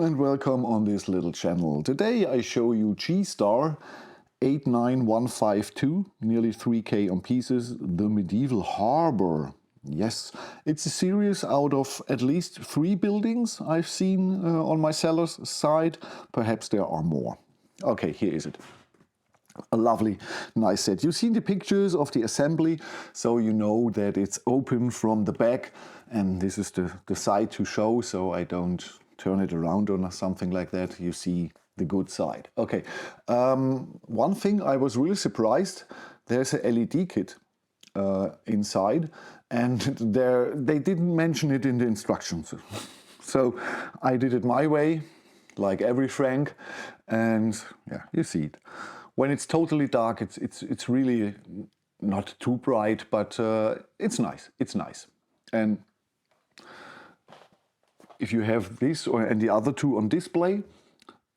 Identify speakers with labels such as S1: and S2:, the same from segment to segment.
S1: Hello and welcome on this little channel. Today I show you G-Star 89152, nearly 3K on pieces, the medieval harbor. Yes, it's a series out of at least 3 buildings I've seen on my seller's side. Perhaps there are more. Okay, here is it. A lovely, nice set. You've seen the pictures of the assembly, so you know that it's open from the back, and this is the side to show, so I don't turn it around or something like that. You see the good side. Okay, one thing I was really surprised, there's a LED kit inside, and they didn't mention it in the instructions. So I did it my way, like every Frank, and yeah, you see it. When it's totally dark, it's really not too bright, but it's nice. It's nice. And if you have this and the other two on display,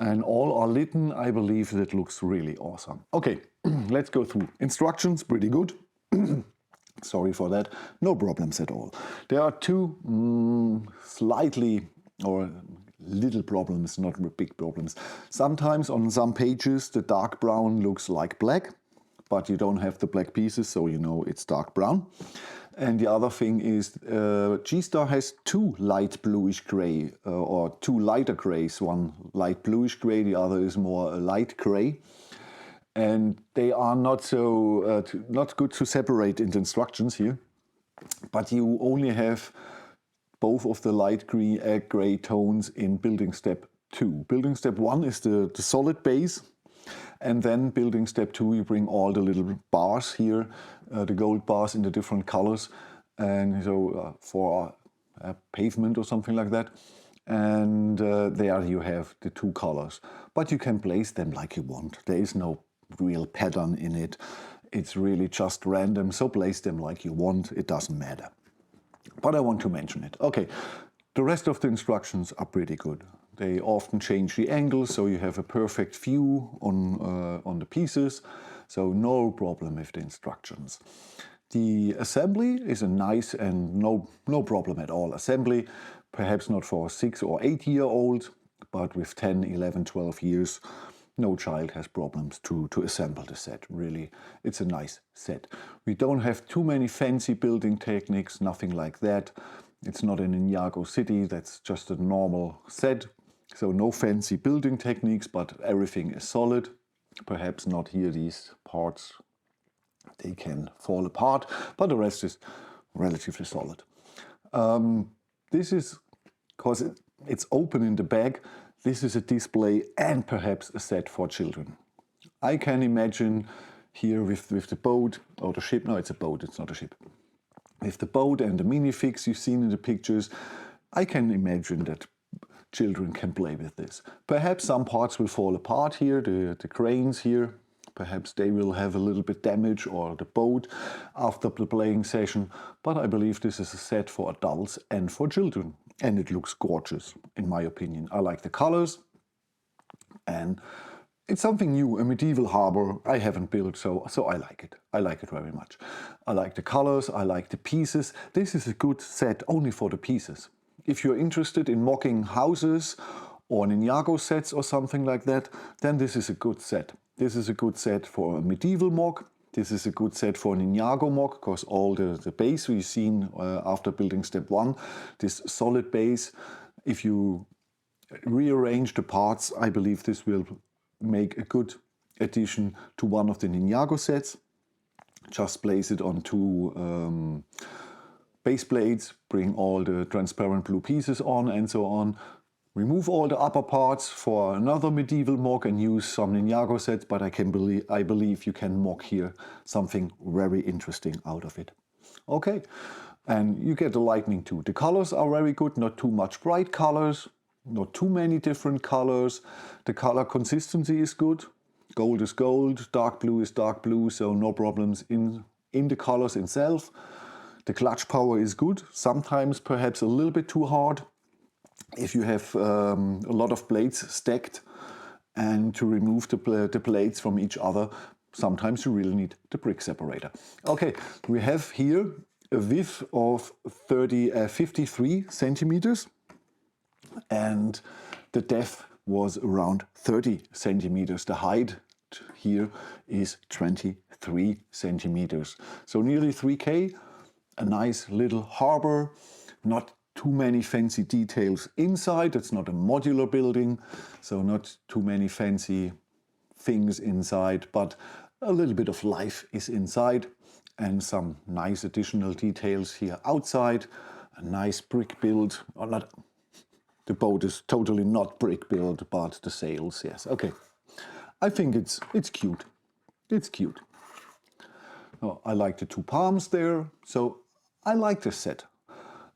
S1: and all are lit, I believe that looks really awesome. Okay, let's go through. Instructions, pretty good. Sorry for that. No problems at all. There are two slightly or little problems, not big problems. Sometimes on some pages the dark brown looks like black, but you don't have the black pieces, so you know it's dark brown. And the other thing is G-Star has 2 light bluish gray or 2 lighter grays, one light bluish gray, the other is more a light gray. And they are not so not good to separate in the instructions here, but you only have both of the light gray tones in building step 2. Building step 1 is the solid base, and then building step 2 you bring all the little bars here, the gold bars in the different colors, and so for a pavement or something like that. And there you have the 2 colors, but you can place them like you want. There is no real pattern in it. It's really just random, so place them like you want, it doesn't matter. But I want to mention it. Okay, the rest of the instructions are pretty good. They often change the angle, so you have a perfect view on the pieces, so no problem with the instructions. The assembly is a nice and no problem at all assembly, perhaps not for a 6 or 8 year old, but with 10, 11, 12 years, no child has problems to assemble the set. Really, it's a nice set. We don't have too many fancy building techniques, nothing like that. It's not in Ninjago City, that's just a normal set. So no fancy building techniques, but everything is solid. Perhaps not here, these parts, they can fall apart, but the rest is relatively solid. This is, because it's open in the back, this is a display and perhaps a set for children. I can imagine here with the boat or the ship. No, it's a boat, it's not a ship. With the boat and the minifix you've seen in the pictures, I can imagine that children can play with this. Perhaps some parts will fall apart here, the cranes here. Perhaps they will have a little bit damage, or the boat after the playing session. But I believe this is a set for adults and for children. And it looks gorgeous, in my opinion. I like the colors, and it's something new, a medieval harbor I haven't built, so I like it. I like it very much. I like the colors, I like the pieces. This is a good set only for the pieces. If you're interested in mocking houses or Ninjago sets or something like that, then this is a good set. This is a good set for a medieval mock. This is a good set for Ninjago mock, because all the base we've seen after building step 1, this solid base, if you rearrange the parts, I believe this will make a good addition to one of the Ninjago sets. Just place it on 2 base plates, bring all the transparent blue pieces on and so on. Remove all the upper parts for another medieval mock and use some Ninjago sets, but I believe you can mock here something very interesting out of it. Okay, and you get the lightning too. The colors are very good, not too much bright colors, not too many different colors. The color consistency is good. Gold is gold, dark blue is dark blue, so no problems in the colors itself. The clutch power is good, sometimes perhaps a little bit too hard. If you have a lot of blades stacked, and to remove the blades from each other, sometimes you really need the brick separator. Okay, we have here a width of 53 centimeters, and The depth was around 30 centimeters. The height here is 23 centimeters. So nearly 3K, a nice little harbor, not too many fancy details inside. It's not a modular building, so not too many fancy things inside, but a little bit of life is inside and some nice additional details here outside. A nice brick build, or not, the boat is totally not brick built, but the sails, yes. Okay, I think it's cute. It's cute. Oh, I like the two palms there, so I like this set.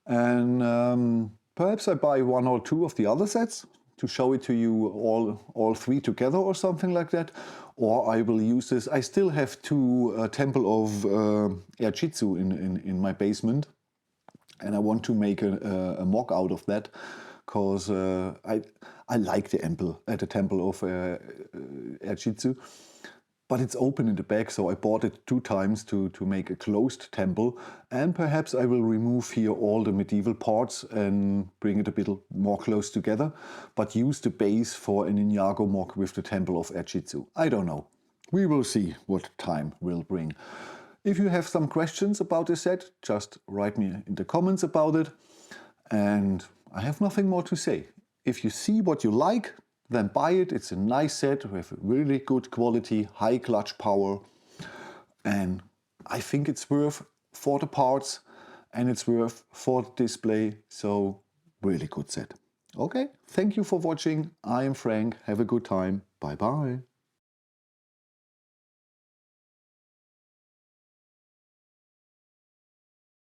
S1: And perhaps I buy one or two of the other sets to show it to you all three together or something like that. Or I will use this. I still have two Temple of Erjitsu in my basement. And I want to make a mock out of that, because I like the Temple of Erjitsu. But it's open in the back, so I bought it 2 times to make a closed temple. And perhaps I will remove here all the medieval parts and bring it a bit more close together, but use the base for an Ninjago mock with the Temple of Erjitsu. I don't know. We will see what time will bring. If you have some questions about this set, just write me in the comments about it. And I have nothing more to say. If you see what you like, then buy it. It's a nice set with really good quality, high clutch power. And I think it's worth for the parts and it's worth for the display. So really good set. Okay, thank you for watching. I am Frank. Have a good time. Bye bye.